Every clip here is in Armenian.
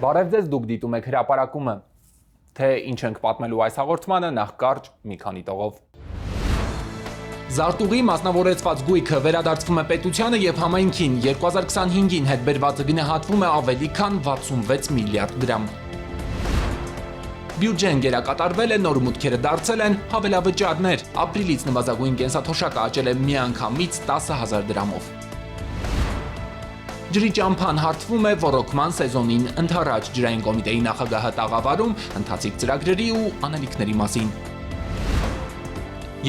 Բարև ձեզ, դուք դիտում եք հրապարակումը, թե ինչ ենք պատմելու այս հաղորդմանը, նախ կարճ մի քանի տողով։ Զարտուղի մասնավորեցված գույքը վերադարձվում է պետությանը եւ համայնքին, 2025-ին հետ բերվածը գնահատվում է ավելի քան 66 միլիարդ դրամ։ Բյուջեն գերակատարվել է, նոր մուտքերը դարձել են հավելավճարներ, ապրիլից նվազագույն կենսաթոշակը աճել է միանգամից 10,000 դրամով։ Ջրի ճամփան հարթվում է ոռոգման սեզոնին ընդառաջ ջրային կոմիտեի նախագահը տաղավարում ընթացիկ ծրագրերի ու անելիքների մասին։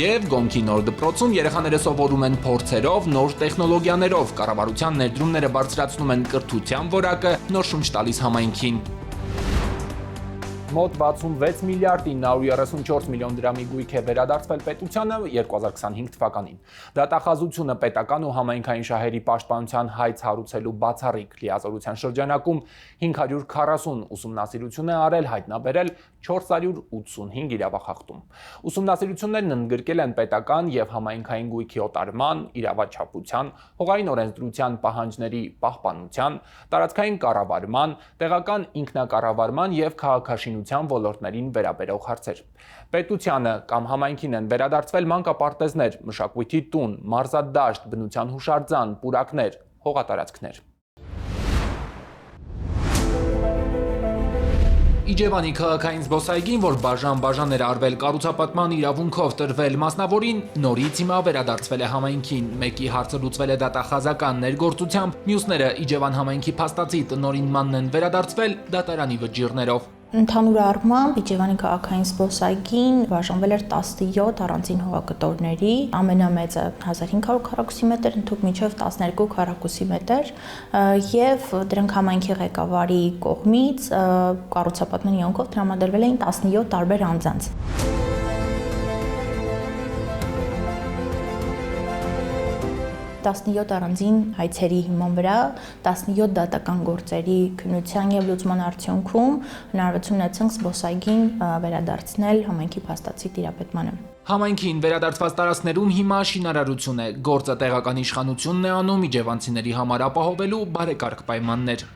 Եվ Գոմքի նոր դպրոցում երեխաները սովորում են փորձերով, նոր տեխնոլոգիաներով, կառավարության ներդրումները բարձրացնում են կրթության որակը, նոր շունչ տալիս համայնքին։ Մոտ 66 միլիարդ 934 միլիոն դրամի գույք է վերադարձվել պետությանը 2025 թվականին։ Դատախազությունը պետական ու համայնքային շահերի պաշտպանության հայց հարուցելու բացառիկ լիազորության շրջանակում 540 ուսումնասիրություն է արել, հայտնաբերել 485 իրավախախտում։ Ուսումնասիրություններն ընդգրկել են պետական եւ համայնքային գույքի օտարման, իրավաչափության, հողային օրենսդրության պահանջների պահպանության, տարածքային կառավարման, տեղական ինքնակառավարման եւ քաղաքաշինության ոլորտներին վերաբերող հարցեր։ Պետությանը կամ համայնքին են վերադարձվել մանկապարտեզներ, մշակույթի տուն, մարզադաշտ, բնության հուշարձան, պուրակներ, հողատարածքներ։ Իջևանի քաղաքային զբոսայգին, որ բաժան էր արվել կառուցապատման իրավունքով տրվել մասնավորին, նորից հիմա վերադարձվել է համայնքին։ Մեկի հարցը լուծվել է դատախազական ներգործությամբ, մյուսները Իջևան համայնքի փաստացի տնօրինմանն են վերադարձվել դատարանի վճիռներով։ Ընդհանուր առմամբ Իջևանի քաղաքային զբոսայգին բաժանվել էր 17 առանձին հողակտորների, ամենամեծը 1500 քառակուսի մետր, ընդհանուր մինչև 12 քառակուսի մետր, եւ դրանք համայնքի ղեկավարի կողմից կառուցապատման իրավունքով տրամադրվել էին 17 տարբեր անձանց։ 17 առանձին հայցերի հիման վրա 17 դատական գործերի քննության եւ լուծման արդյունքում հնարավորություն ունեցանք զբոսայգին վերադարձնել համայնքի փաստացի տիրապետմանը։ Համայնքին վերադարձված տարածքներում հիմա շինարարություն է, գործը տեղական իշխանությունն է անում իջևանցիների համար ապահովելու բարեկարգ պայմաններ։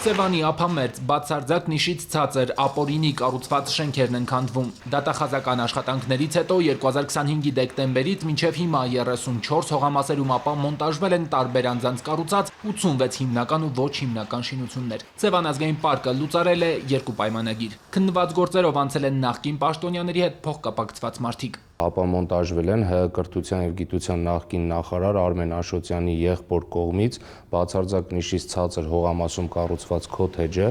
Սևանի ափամերձ բացարձակ նիշից ցածր ապօրինի կառուցված շենքերն են քանդվում։ Դատախազական աշխատանքներից հետո 2025-ի դեկտեմբերից մինչև հիմա 34 հողամասերում ապա մոնտաժվել են տարբեր անձանց կառուցած 86 հիմնական ու ոչ հիմնական շինություններ։ Սևան ազգային պարկը լուծարել է 2 պայմանագիր։ Քննված գործերով անցել են նախկին պաշտոնյաների հետ փոխկապակցված մարդիկ։ Ապամոնտաժվել են ՀՀ կրթության եւ գիտության նախկին նախարար Արմեն Աշոտյանի եղբոր կողմից բացարձակ նիշից ցածր հողամասում կառուցված քոթեջը,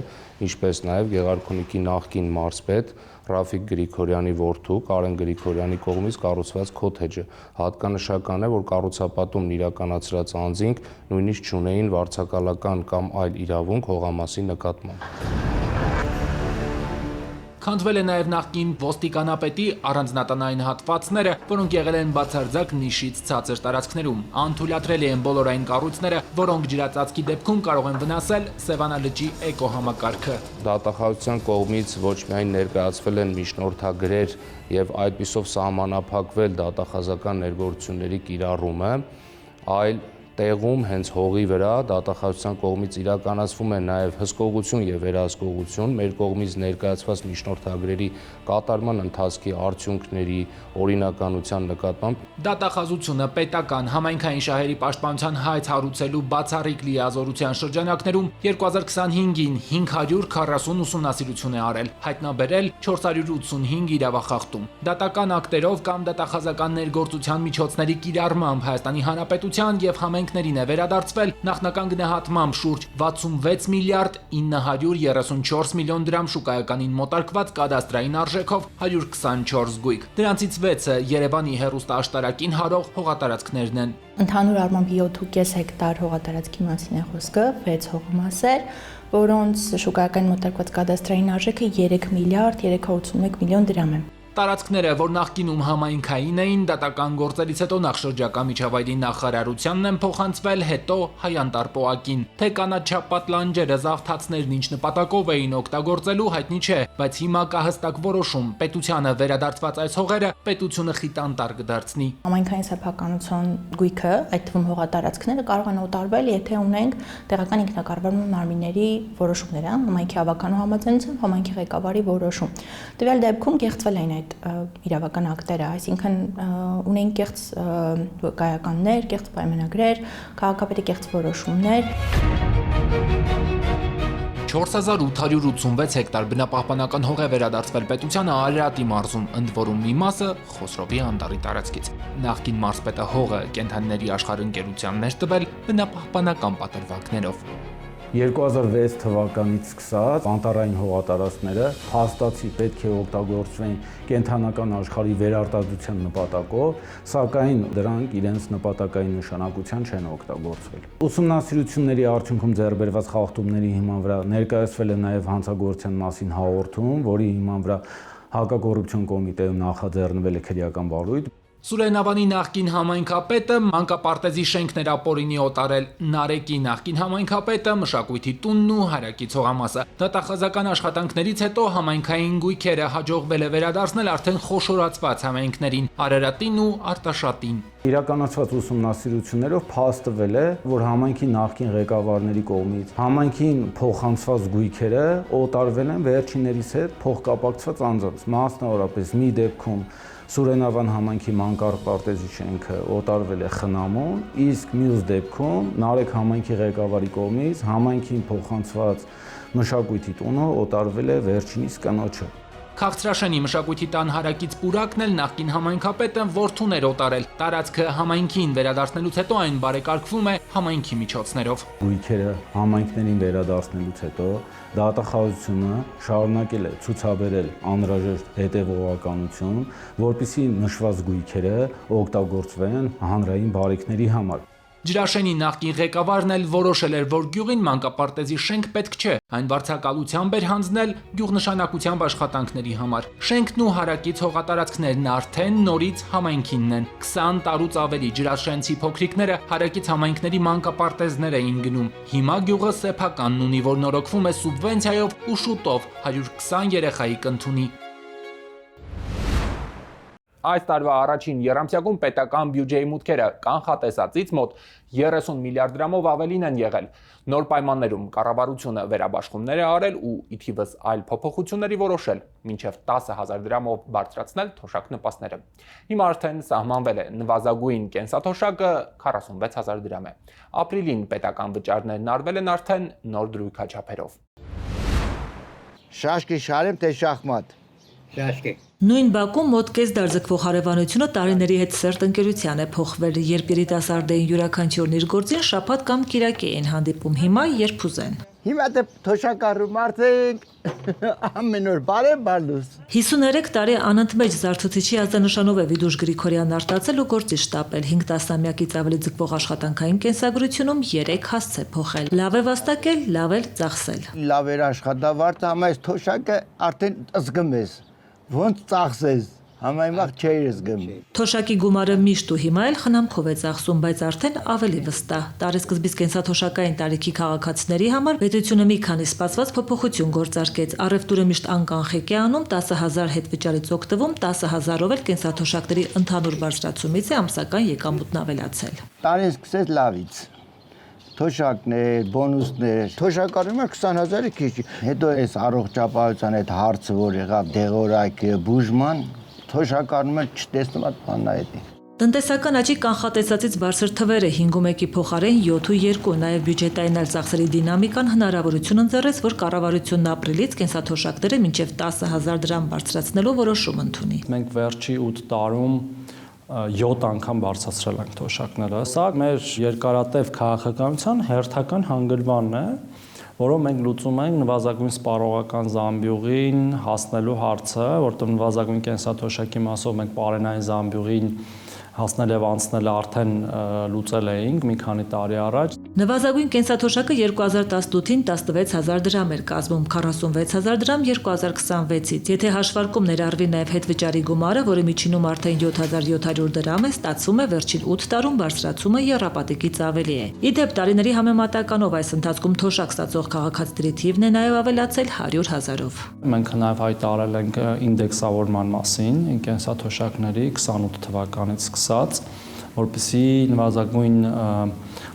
ինչպես նաեւ Գեղարքունիքի նախկին մարզպետ Ռաֆիկ Գրիգորյանի որդու Կարեն Գրիգորյանի կողմից կառուցված քոթեջը։ Հատկանշական է, որ կառուցապատումն իրականացրած անձինք նույնիսկ չունեին վարձակալական կամ այլ իրավունք հողամասի նկատմամբ։ Քանդվել է նաև նախկին ոստիկանապետի առանձնատնային հատվածները, որոնք եղել են բացարձակ նիշից ցածր տարածքներում։ Անթույլատրելի են բոլորային կառույցները, որոնք ջրածածկի դեպքում կարող են վնասել Սևանալճի էկոհամակարգը։ Դատախազության կողմից ոչ միայն ներկայացվել են միջնորդագրեր եւ այդպիսով սահմանափակվել դատախազական ներգործությունների կիրառումը, այլ տեղում հենց հողի վրա դատախազության կողմից իրականացվում է նաև հսկողություն եւ վերահսկողություն մեր կողմից ներկայացված միջնորդագրերի կատարման ընթացքի արդյունքների օրինականության նկատմամբ։ Դատախազությունը պետական համայնքային շահերի պաշտպանության հայց հարուցելու բացառիկ լիազորության շրջանակներում 2025-ին 540 ուսումնասիրություն է արել, հայտնաբերել 485 իրավախախտում։ Դատական ակտերով կամ դատախազական ներգործության միջոցների կիրառմամբ Հայաստանի Հանրապետության եւ համայնքներին է վերադարձվել նախնական գնահատմամբ շուրջ 66 միլիարդ 934 միլիոն դրամ շուկայականին մոտարկված կադաստրային արժեքով 124 գույք։ Դրանցից 6-ը Երևանի հեռուստաաշտարակին հարող հողատարածքներն են։ Ընդհանուր առմամբ 7.5 հեկտար հողատարածքի մասին է խոսքը, 6 հողամասեր, որոնց շուկայական մոտարկված կադաստրային արժեքը 3 միլիարդ 381 միլիոն դրամ է։ Տարածքները, որ նախկինում համայնքային էին, դատական գործերից հետո նախ շրջակա միջավայրի նախարարությանն են փոխանցվել, հետո Հայանտար պոակին։ Թե կանաչապատ լանջերը, զավթացներն ինչ նպատակով էին օգտագործելու, հայտնի չէ, բայց հիմա կա հստակ որոշում՝ պետությանը վերադարձված այս հողերը պետությունը խիտանտար կդարձնի։ Համայնքային սեփականության գույքը, այդ թվում հողատարածքները կարող են օտարվել, եթե ունենք տեղական ինքնակառավարման մարմինների որոշումներ, համայնքի հավաքանու համաձայնություն, համայնքի ղեկավարի որոշում։ Տվյալ դեպքում կեղծվել էին այդ իրավական ակտերը, այսինքն ունեն կեղծ կայականներ, կեղծ պայմանագրեր, քաղաքապետի կեղծ որոշումներ։ 4886 հեկտար բնապահպանական հող է վերադարձվել պետությանը Արարատի մարզում, ընդ որում մի մասը Խոսրովի անտառի տարածքից։ Նախկին մարզպետը հողը կենդանիների աշխարհ ընկերությանն էր տվել բնապահպանական պատրվակներով։ 2006 թվականից սկսած անտառային հողատարածքները հաստատի պետք է օգտագործվեն կենդանական աշխարհի վերարտադրության նպատակով, սակայն դրանք իրենց նպատակային նշանակության չեն օգտագործվել։ Ուսումնասիրությունների արդյունքում ձեռբերված խախտումների հիման վրա ներկայացվել է նաև հանցագործության մասին հաղորդում, որի հիման վրա հակակոռուպցիոն կոմիտեում նախաձեռնվել է քրեական վարույթ։ Սուրենավանի նախկին համայնքապետը մանկապարտեզի շենքներ ապօրինի օտարել, Նարեկի նախկին համայնքապետը մշակույթի տունն ու հարակի ցողամասը։ Դատախազական աշխատանքներից հետո համայնքային գույքերը հաջողվել է վերադարձնել արդեն խոշորացված համայնքներին՝ Արարատին ու Արտաշատին։ Իրականացված ուսումնասիրություններով փաստվել է, որ համայնքի նախկին ղեկավարների կողմից համայնքին փոխանցված գույքերը օտարվել են վերջիններիս հետ փոխկապակցված անձանց, մասնավորապես մի դեպքում Սուրենավան համայնքի մանկապարտեզի շենքը օտարվել է խնամուն, իսկ մյուս դեպքում Նարեկ համայնքի ղեկավարի կողմից համայնքին փոխանցված մշակույթի տունը օտարվել է վերջինիս կնոջը։ Քաղցրաշենի մշակույթի տան հարակից պուրակն էլ նախկին համայնքապետը որդուն էր օտարել։ Տարածքը համայնքին վերադարձնելուց հետո այն բարեկարգվում է համայնքի միջոցներով։ Գույքերը համայնքներին վերադարձնելուց հետո դատախազությունը շարունակել է ցուցաբերել անհրաժեշտ հետևողականություն, որպեսզի նշված գույքերը օգտագործվեն հանրային բարիքների համար։ Ջրաշենի նախկին ղեկավարն էլ որոշել էր, որ գյուղին մանկապարտեզի շենք պետք չէ, այն վարձակալությամբ էր հանձնել գյուղնշանակությամբ աշխատանքների համար։ Շենքն ու հարակից հողատարածքներն արդեն նորից համայնքինն են։ 20 տարուց ավելի ջրաշենցի փոքրիկները հարակից համայնքների մանկապարտեզներ էին գնում։ Հիմա գյուղը սեփականն ունի, որ նորոգվում է սուբվենցիայով ու շուտով 120 երեխայի կընդունի։ Այս տարվա առաջին երամսյակում պետական բյուջեի մուտքերը կանխատեսածից մոտ 30 միլիարդ դրամով ավելին են եղել։ Նոր պայմաններում կառավարությունը վերաբաշխումներ է արել ու ի թիվս այլ փոփոխությունների որոշել, մինչև 10,000 դրամով բարձրացնել թոշակ նպաստները։ Հիմա արդեն սահմանվել է նվազագույն կենսաթոշակը 46,000 դրամ է։ Ապրիլին պետական վճարներն արվել են արդեն նոր դրույքաչափերով։ Շաշկի շարեմ թե շախմատ։ Շաշկի։ Նույն բակում մոտ կես դար ձգվող հարևանությունը տարիների հետ սերտ ընկերության է փոխվել, երբ երիտասարդային յուրաքանչյուրն իր գործին շաբաթ կամ կիրակի են հանդիպում, հիմա երբ ուզեն։ Հիմա դե թոշակառու մարդենք ամեն օր բարև բալուս։ 53 տարի անընդմեջ զարթուցիչի ազդանշանով է Վիդուշ Գրիգորյանն արտացել ու գործի շտապել, 5 տասնամյակից ավելի ձգվող աշխատանքային կենսագրությունում 3 հասց է փոխել։ Լավ է վաստակել, լավ էլ ծախսել։ Լավ էր աշխատավարձը, համա այս թոշակը արդեն զգում ես։ Ոնց ծախսես, համայնք չէր զգում։ Թոշակի գումարը միշտ ու հիմա էլ խնամքով է ծախսում, բայց արդեն ավելի վստահ։ Տարեսկզբից կենսաթոշակային տարիքի քաղաքացիների համար պետությունը մի քանի սպասված փոփոխություն գործարկեց։ Առևտուրը միշտ անկանխիկ է անում, 10,000 հետ վճարից օգտվում, 10,000-ով էլ կենսաթոշակների ընդհանուր բարձրացումից է ամսական եկամուտն ավելացել։ Տարին սկսեց լավից։ Թոշակներ, բոնուսներ, թոշակարումը 20,000-ը քիչ։ Հետո այս առողջապահության այդ հարցը, որ եղավ դեղորայք, բուժման, թոշակարումը չտեսնում այդ բանն այդ։ Տնտեսական աճի կանխատեսածից բարձր թվերը 5.1-ի փոխարեն 7.2, նաև բյուջետային այլ ծախսերի դինամիկան հնարավորություն ընձեռեց, որ կառավարությունն ապրիլից կենսաթոշակները մինչև 10,000 դրամ բարձրացնելու որոշում ընդունի։ Մենք վերջի 8 տարում 7 անգամ բարձրացրել ենք թոշակները։ Սա մեր երկարատև քաղաքականության հերթական հանգրվանն է, որով մենք լուծում ենք նվազագույն սպառողական զամբյուղին հասնելու հարցը, որտեղ նվազագույն կենսաթոշակի մասով մենք պարենային զամբյուղին հասնել եւ անցնել արդեն լուծել էինք մի քանի տարի առաջ։ Նվազագույն կենսաթոշակը 2018-ին 16000 դրամ էր կազմում, 46000 դրամ 2026-ից։ Եթե հաշվարկում ներառվի նաև հետվճարի գումարը, որը միջինում արդեն 7700 դրամ է, ստացվում է վերջին 8 տարում բարձրացումը եռապատիկից ավելի է։ Իդեպ տարիների համեմատականով այս ընթացքում թոշակ ստացող քաղաքացիների թիվն է նաև ավելացել 100,000-ով։ Մենք նաև հայտարարել ենք ինդեքսավորման մասին կենսաթոշակների 28 թվականից սկսած, որպեսզի նվազագույն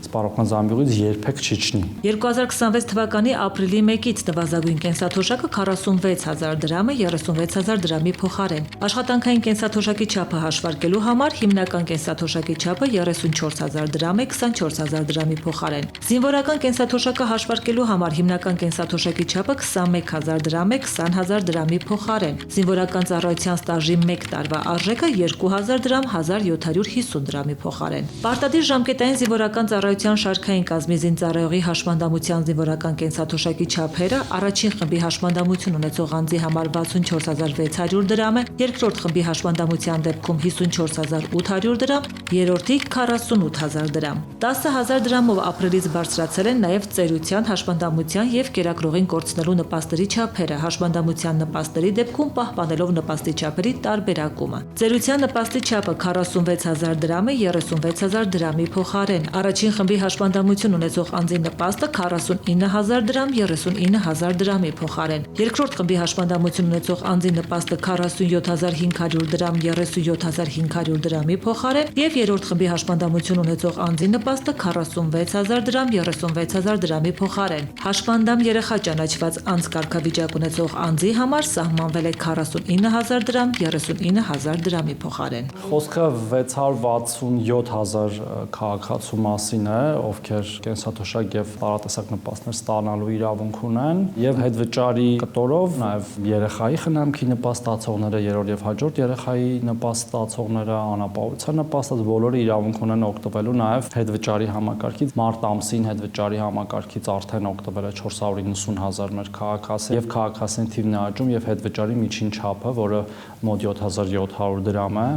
սպառողական զամբյուղից երբեք չիջնի։ 2026 թվականի ապրիլի 1-ից նվազագույն կենսաթոշակը 46000 դրամ է 36000 դրամի փոխարեն։ Աշխատանքային կենսաթոշակի չափը հաշվարկելու համար հիմնական կենսաթոշակի չափը 34000 դրամ է 24000 դրամի փոխարեն։ Զինվորական կենսաթոշակը հաշվարկելու համար հիմնական կենսաթոշակի չափը 21000 դրամ է 20000 դրամի փոխարեն։ Զինվորական ծառայության ստաժի 1 տարվա արժեքը 2000 դրամ 1750 դրամի փոխարեն։ Պարտադիր ժամկետային զինվորական ծառայության շարքային կազմի զինծառայողի հաշմանդամության զինվորական կենսաթոշակի չափերը առաջին խմբի հաշմանդամություն ունեցող անձի համար 64600 դրամ է, երկրորդ խմբի հաշմանդամության դեպքում 54800 դրամ, երրորդի 48000 դրամ։ 10000 դրամով ապրիլից բարձրացել են նաև ծերության, հաշմանդամության եւ կերակրողին կորցնելու նպաստերի չափերը, հաշմանդամության նպաստերի դեպքում պահպանելով նպաստի չափերի տարբերակումը։ Ծերության նպաստի չափը 46000 դրամ է 36000 դրամի փոխարեն։ Առաջին խմբի հաշմանդամություն ունեցող անձի նպաստը 49000 դրամ 39000 դրամի փոխարեն։ Երկրորդ խմբի հաշմանդամություն ունեցող անձի նպաստը 47500 դրամ 37500 դրամի փոխարեն եւ երրորդ խմբի հաշմանդամություն ունեցող անձի նպաստը 46000 դրամ 36000 դրամի փոխարեն։ Հաշմանդամ երեխա ճանաչված անձ կարգավիճակ ունեցող անձի համար սահմանվել է 49000 դրամ 39000 դրամի փոխարեն։ Խոսքը 667000 քաղաքացու մասին է, ովքեր կենսաթոշակ եւ տարատեսակ նպաստներ ստանալու իրավունք ունեն, եւ հետվճարի կտորով նաեւ երեխայի խնամքի նպաստ ստացողները, երրորդ եւ հաջորդ երեխայի նպաստ ստացողները, անապահովության նպաստած բոլորը իրավունք ունեն օգտվելու նաեւ հետվճարի համակարգից։ Մարտ ամսին հետվճարի համակարգից արդեն օգտվել է 490000 մեր քաղաքացի եւ քաղաքացիների թիվն է աճում եւ հետվճարի միջին չափը, որը մոտ 7700 դրամ է,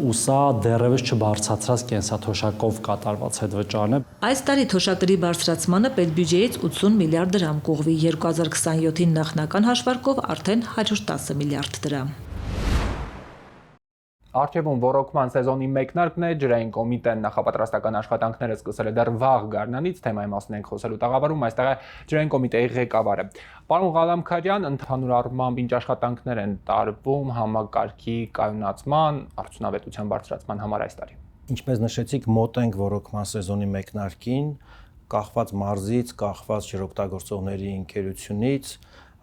ու սա դեռևս չբարձրացած կենսաթոշակով կատարված հետվճարն է։ Այս տարի թոշակների բարձրացմանը պետբյուջեից 80 միլիարդ դրամ կուղվի, 2027-ին նախնական հաշվարկով արդեն 110 միլիարդ դրամ։ Առջևում ռոռոկման սեզոնի մեկնարկն է, ջրային կոմիտեն նախապատրաստական աշխատանքները սկսել է դեռ վաղ գարնանից, թեմայի մասին ենք խոսելու տաղավարում, այստեղ է ջրային կոմիտեի ղեկավարը։ Պարոն Ղալամքարյան, ընդհանուր առմամբ ինչ աշխատանքներ են տարվում համակարգի կայունացման, արդյունավետության բարձրացման համար այս տարի։ Ինչպես նշեցիք, մոտ ենք ռոռոկման սեզոնի մեկնարկին, կախված մարզից, կախված ջրօգտագործողների ընկերությունից,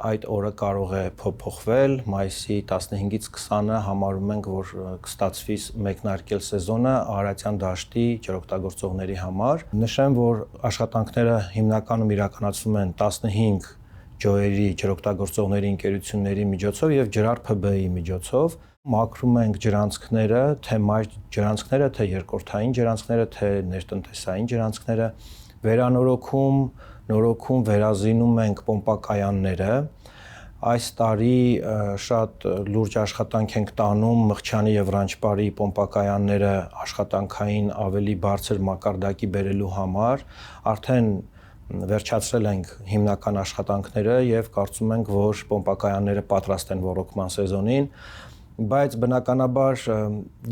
այդ օրը կարող է փոփոխվել, մայիսի 15-ից 20-ը համարում ենք, որ կստացվի մեկնարկել սեզոնը Արարատյան դաշտի ջրօգտագործողների համար։ Նշեմ, որ աշխատանքները հիմնականում իրականացվում են 15 ջոերի ջրօգտագործողների ընկերությունների միջոցով եւ ջրար ՓԲ-ի միջոցով։ Մաքրում ենք ջրանցքները, թե մայր ջրանցքները, թե երկրորդային ջրանցքները, թե ներտնտեսային ջրանցքները, վերանորոգում, նորոգում, վերազինում ենք պոմպակայանները։ Այս տարի շատ լուրջ աշխատանք ենք տանում Մղչյանի եւ Ռանչպարի պոմպակայանները աշխատանքային ավելի բարձր մակարդակի բերելու համար։ Արդեն վերջացրել ենք հիմնական աշխատանքները եւ կարծում ենք, որ պոմպակայանները պատրաստ են ռոռոկման սեզոնին, բայց բնականաբար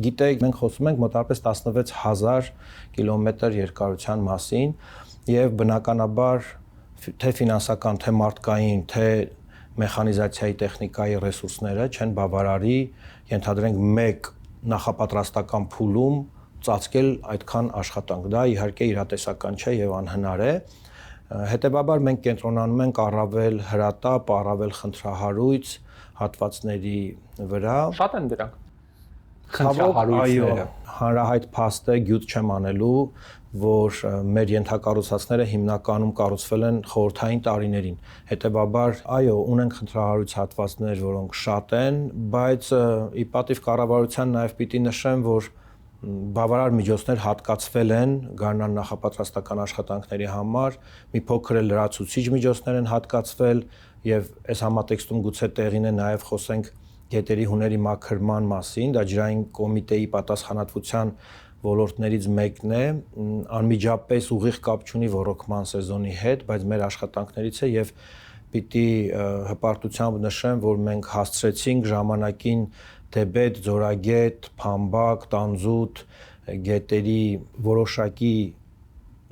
գիտեք, մենք խոսում ենք մոտավորապես 16000 կիլոմետր երկարության մասին եւ բնականաբար թե ֆինանսական, թե մարդկային, թե մեխանիզացիայի տեխնիկայի ռեսուրսները չեն բավարարի, ենթադրենք մեկ նախապատրաստական փուլում ծածկել այդքան աշխատանք։ Դա իհարկե իրատեսական չէ եւ անհնար է։ Հետևաբար մենք կենտրոնանում ենք առավել հրատապ, առավել խնդրահարույց հատվածների վրա։ Շատ են դրանք։ Այո, հանրահայտ փաստ է, գյուտ չեմ անելու, որ մեր ենթակառուցվածքները հիմնականում կառուցվել են խորհրդային տարիներին։ Հետևաբար, այո, ունենք խնդրահարույց հատվածներ, որոնք շատ են, բայց ի պատիվ կառավարության նաև պիտի նշեմ, որ բավարար միջոցներ հատկացվել են գարնան նախապատրաստական աշխատանքների համար, մի փոքր լրացուցիչ միջոցներ են հատկացվել եւ այս համատեքստում գուցե տեղին է նաեւ խոսենք գետերի հուների մաքրման մասին, դա ջրային կոմիտեի պատասխանատվության ոլորտներից մեկն է, անմիջապես ուղիղ կապ չունի ոռոգման սեզոնի հետ, բայց մեր աշխատանքներից է եւ պիտի հպարտությամբ նշեմ, որ մենք հասցրեցինք ժամանակին Թեբետ, Ձորագետ, Փամբակ, Տանձուտ գետերի որոշակի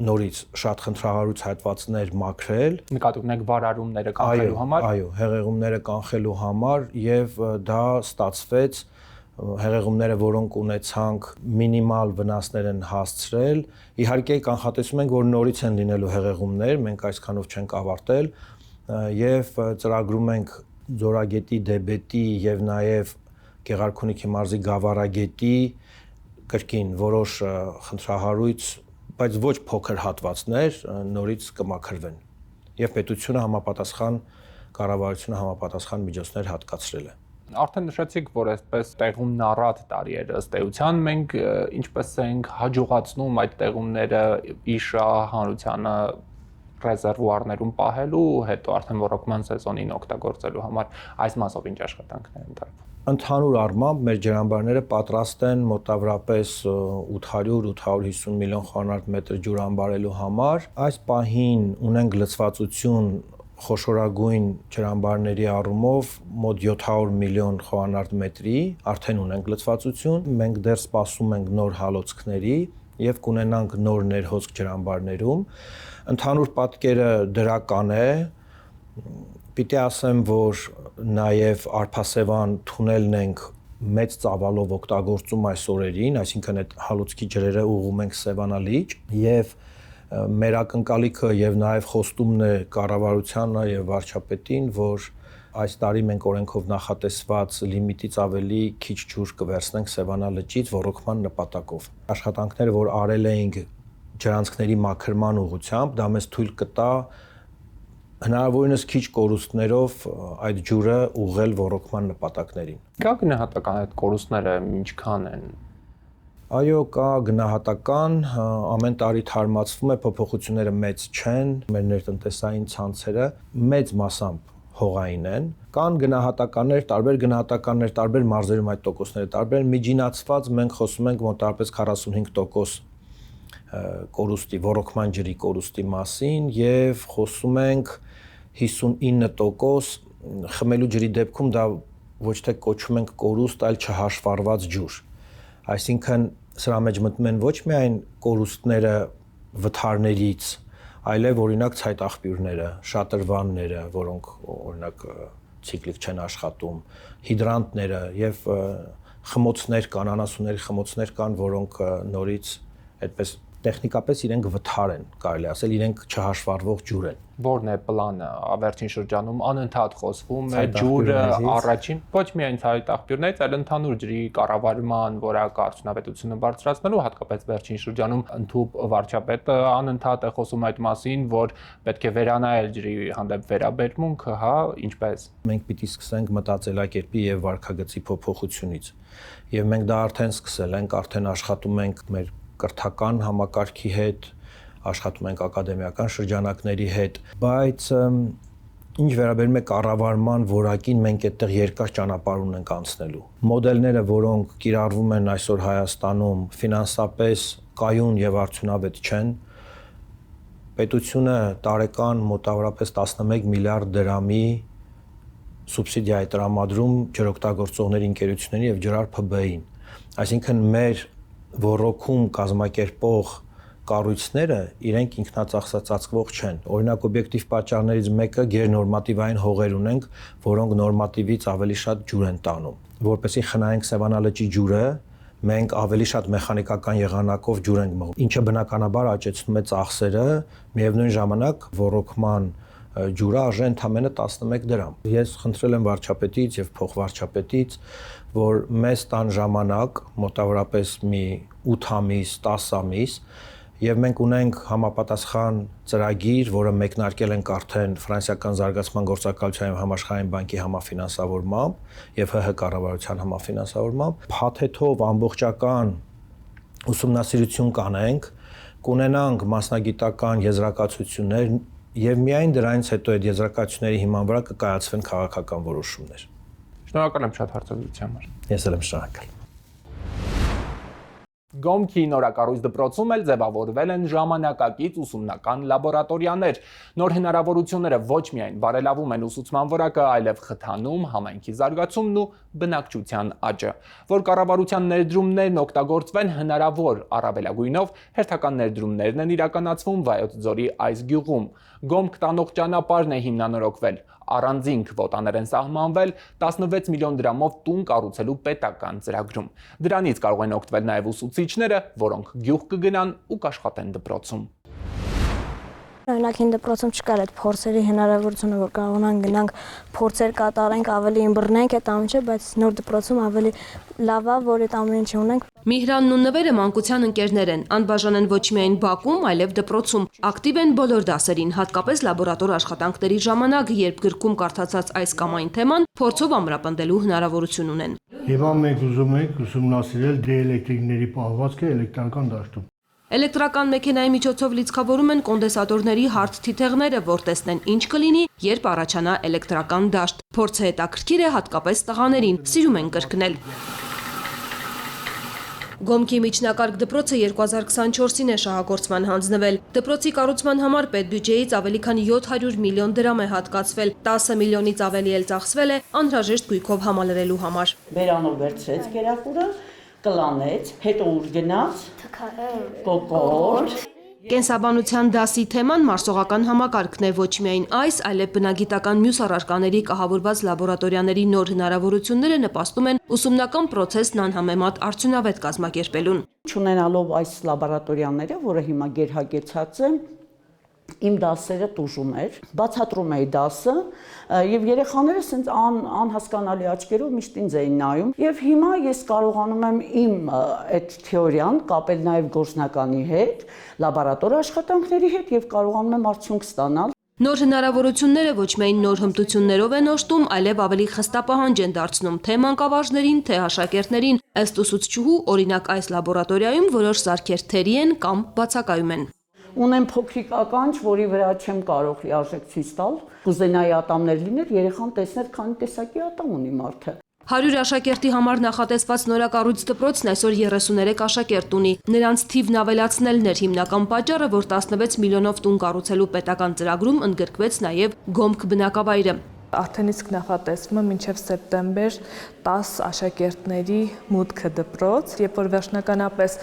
նորից շատ խնդրահարույց հատվածներ մաքրել։ Նկատի ունեք վարարումները կանխելու համար։ Այո, հեղեղումները կանխելու համար եւ դա ստացվեց հեղեղումները, որոնք ունեցանք մինիմալ վնասներ են հասցրել։ Իհարկե կանխատեսում ենք, որ նորից են լինելու հեղեղումներ, մենք այսքանով չենք ավարտել եւ ծրագրում ենք Ձորագետի, Դեբետի եւ նաեւ Գեղարքունիքի մարզի Գավառագետի կրկին որոշ խնդրահարույց, բայց ոչ փոքր հատվածներ նորից կմաքրվեն եւ պետությունը կառավարությունը համապատասխան միջոցներ հատկացրել է։ Արդեն նշեցիք, որ այսպես տեղումն առատ տարի էր ըստ էության, մենք ինչպես ենք հաջողացնում այդ տեղումները իշա հանրությանը ռեզերվուարներում պահելու, հետո արդեն ոռոգման սեզոնին օգտագործելու համար այս մասով ինչ աշխատանքներ են տարվում։ Ընդհանուր առմամբ մեր ջրամբարները պատրաստ են մոտավորապես 800-850 միլիոն խորանարդ մետր ջուր ամբարելու համար։ Այս պահին ունենք լցվածություն խոշորագույն ջրամբարների առումով մոտ 700 միլիոն խորանարդ մետրի, արդեն ունենք լցվածություն, մենք դեռ սպասում ենք նոր հալոցքների եւ կունենանք նոր ներհոսք ջրամբարներում։ Ընդհանուր պատկերը դրական է, պիտի ասեմ, որ նաեւ Արփասեվան թունելն ենք մեծ ծավալով օգտագործում այս օրերին, այսինքն այդ հալոցքի ջրերը ուղղում ենք Սևանա լիճ եւ մեր ակնկալիքը եւ նաեւ խոստումն է կառավարությանը եւ վարչապետին, որ այս տարի մենք օրենքով նախատեսված լիմիտից ավելի քիչ ջուր կվերցնենք Սևանա լճից ոռոգման նպատակով։ Աշխատանքները, որ արել էինք ջրանցքների մաքրման ուղղությամբ, դա մեզ թույլ կտա հնարավորինս քիչ կորուստներով այդ ջուրը ուղղել ոռոգման նպատակներին։ Կա գնահատական այդ կորուստները ինչքան են։ Այո, կա գնահատական, ամեն տարի թարմացվում է, փոփոխությունները մեծ չեն, մեր ներտնտեսային ցանցերը մեծ մասամբ հողային են, կան գնահատականներ, տարբեր մարզերում այդ տոկոսները տարբեր, միջինացված մենք խոսում ենք մոտավորապես 45% կորուստի, ոռոգման ջրի կորուստի մասին եւ խոսում ենք 59% խմելու ջրի դեպքում դա ոչ թե կոչում ենք կորուստ, այլ չհաշվառված ջուր։ Այսինքն սրա մեջ մտնում են ոչ միայն կորուստները վթարներից, այլև օրինակ ցայտաղբյուրները, շատրվանները, որոնք օրինակ ցիկլիկ չեն աշխատում, հիդրանտները եւ խմոցներ կան, անասունների խմոցներ կան, որոնք նորից այդպես տեխնիկապես իրենք վթար են, կարելի ասել, իրենք չհաշվառվող ջուր են։ Որն է պլանը վերջին շրջանում անընդհատ խոսվում է ջուրը առաջին ոչ միայն ցայտաղբյուրներից, այլ ընդհանուր ջրի կառավարման որակ արդյունավետությունը բարձրացնելու, հատկապես վերջին շրջանում ընդհուպ վարչապետը անընդհատ է խոսում այդ մասին, որ պետք է վերանայել ջրի հանդեպ վերաբերմունքը, հա, ինչպես։ Մենք պիտի սկսենք մտածելակերպի եւ վարքագծի փոփոխությունից։ Եվ մենք դա արդեն սկսել ենք, արդեն աշխատում ենք մեր կրթական համակարգի հետ, աշխատում ենք ակադեմիական շրջանակների հետ, բայց ինչ վերաբերում է կառավարման որակին, մենք այդտեղ երկար ճանապարհ ունենք անցնելու։ Մոդելները, որոնք կիրառվում են այսօր Հայաստանում, ֆինանսապես կայուն եւ արդյունավետ չեն։ Պետությունը տարեկան մոտավորապես 11 միլիարդ դրամի սուբսիդիա է տրամադրում ջրօգտագործողների ընկերություններին եւ ջրար ՓԲ-ին։ Այսինքն մեր ոռոգում կազմակերպող կառույցները իրենք ինքնածախսածածկվող չեն։ Օրինակ օբյեկտիվ պատճառներից մեկը գերնորմատիվային հողեր ունենք, որոնք նորմատիվից ավելի շատ ջուր են տանում։ Որպեսզի խնայենք Սևանա լճի ջուրը, մենք ավելի շատ մեխանիկական եղանակով ջուր ենք մղում, ինչը բնականաբար աճեցնում է ծախսերը, միևնույն ժամանակ ոռոգման ջուրը արժե ընդամենը 11 դրամ։ Ես խնդրել եմ վարչապետից եւ փոխվարչապետից, որ մեզ տան ժամանակ, մոտավորապես մի 8 ամիս, 10 ամիս, եւ մենք ունենք համապատասխան ծրագիր, որը մեկնարկել ենք արդեն Ֆրանսիական զարգացման գործակալության եւ Համաշխարհային բանկի համաֆինանսավորմամբ եւ ՀՀ կառավարության համաֆինանսավորմամբ, փաթեթով ամբողջական ուսումնասիրություն կանենք, կունենանք մասնագիտական եզրակացություններ եւ միայն դրանից հետո այդ եզրակացությունների հիման վրա կկայացվեն քաղաքական որոշումներ։ Շնորհակալ եմ շատ հարցազրույցի համար։ Ես էլ եմ շնորհակալ։ Գոմքի նորակառույց դպրոցում էլ ձևավորվել են ժամանակակից ուսումնական լաբորատորիաներ։ Նոր հնարավորությունները ոչ միայն բարելավում են ուսուցման որակը, այլև խթանում համայնքի զարգացումն ու բնակչության աճը։ Որ կառավարության ներդրումներն օգտագործվեն հնարավոր առավելագույնով, հերթական ներդրումներն են իրականացվում Վայոց ձորի այս գյուղում։ Գոմք տանող ճանապարհն է հիմնանորոգվել։ Առանձին քվոտաներ են սահմանվել 16 միլիոն դրամով տուն կառուցելու պետական ծրագրում։ Դրանից կարող են օգտվել նաև ուսուցիչները, որոնք գյուղ կգնան ու կաշխատեն դպրոցում։ Օրինակ հին դպրոցում չկար այդ փորձերի հնարավորությունը, որ կարողանանք գնանք փորձեր կատարենք, ավելի ըմբռնենք այդ ամենը, բայց նոր դպրոցում ավելի լավ է, որ այդ ամեն ինչը ունենք։ Միհրանն ու Նվերը մանկության ընկերներ են, անբաժան են ոչ միայն բակում, այլև դպրոցում։ Ակտիվ են բոլոր դասերին, հատկապես լաբորատոր աշխատանքների ժամանակ, երբ գրքում կարդացած այս կամ այն թեման փորձով ամրապնդելու հնարավորություն ունեն։ Հիմա մենք ուզում ենք ուսումնասիրել դիէլեկտրիկների պահվածքը էլեկտրական դաշտում։ Էլեկտրական մեքենայի միջոցով լիցքավորում են կոնդենսատորների հարթ թիթեղները, որ տեսնեն ինչ կլինի, երբ առաջանա էլեկտրական դաշտ։ Փորձը հետաքրքիր է հատկապես տղաներին, սիրում են կրկնել։ Գոմքի միջնակարգ դպրոցը 2024-ին է շահագործման հանձնվել։ Դպրոցի կառուցման համար պետբյուջեից ավելի քան 700 միլիոն դրամ է հատկացվել, 10 միլիոնից ավելի էլ ծախսվել է անհրաժեշտ գույքով համալրելու համար։ Բերանով վերցրեց կերակուրը, կլանեց, հետո ուր գնաց, կոկոր։ Կենսաբանության դասի թեման մարսողական համակարգն է, ոչ միայն այս, այլև բնագիտական մյուս առարկաների կահավորված լաբորատորիաների նոր հնարավորությունները նպաստում են ուսումնական պրոցեսն անհամեմատ արդյունավետ կազմակերպելուն։ Չունենալով այս լաբորատորիաները, որը հիմա գերհագեցած է, իմ դասերը տուժում էր, բացատրում էի դասը եւ երեխաները ասենց անհասկանալի աչքերով միշտ ինձ էին նայում եւ հիմա ես կարողանում եմ իմ այդ թեորիան կապել նաեւ գործնականի հետ, լաբորատոր աշխատանքների հետ եւ կարողանում եմ արդյունք ստանալ։ Նոր հնարավորությունները ոչ միայն նոր հմտություններով են օժտում, այլև ավելի խստապահանջ են դարձնում թե մանկավարժներին, թե աշակերտներին։ Ըստ ուսուցչուհու, օրինակ այս լաբորատորիայում որոշ զարքեր թերի են կամ բացակայում են։ Ունեմ փոքրիկ ականջ, որի վրա չեմ կարող լիարժեք ցույց տալ։ Կուզենայի ատամներ լիներ, երեխան տեսներ, քանի տեսակի ատամ ունի մարդը։ 100 աշակերտի համար նախատեսված նորակառույց դպրոցն այսօր 33 աշակերտ ունի։ Նրանց թիվն ավելացնելն էր հիմնական պատճառը, որ 16 միլիոնով տուն կառուցելու պետական ծրագրում ընդգրկվեց նաև Գոմք բնակավայրը։ Արդեն իսկ նախատեսվում է մինչև սեպտեմբեր 10 աշակերտների մուտքը դպրոց, երբ որ վերջնականապես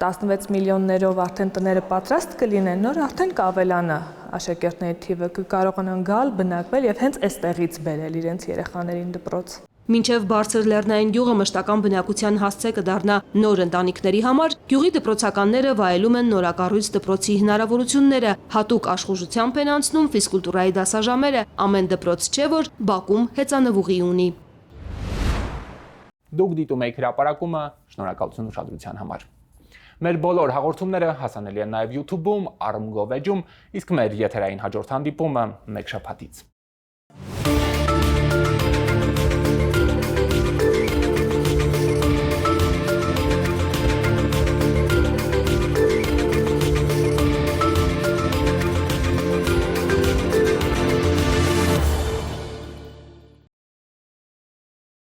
16 միլիոններով արդեն տները պատրաստ կլինեն, նոր արդեն կավելանա աշակերտների թիվը, կկարողանան գալ, բնակվել եւ հենց այստեղից բերել իրենց երեխաներին դպրոց։ Մինչև բարձր լեռնային գյուղը մշտական բնակության հասցե կդառնա նոր ընտանիքների համար, գյուղի դպրոցականները վայելում են նորակառույց դպրոցի հնարավորությունները, հատուկ աշխուժությամբ են անցնում ֆիզկուլտուրայի դասաժամերը, ամեն դպրոց չէ, որ բակում հեծանվուղի ունի։ Դուք դիտում եք հրապարակումը, շնորհակալություն ուշադրության համար։ Մեր բոլոր հաղորդումները հասանելի են նաև YouTube-ում, Arm.gov էջում, իսկ մեր եթերային հաջորդ հանդիպումը մեկ շաբաթից։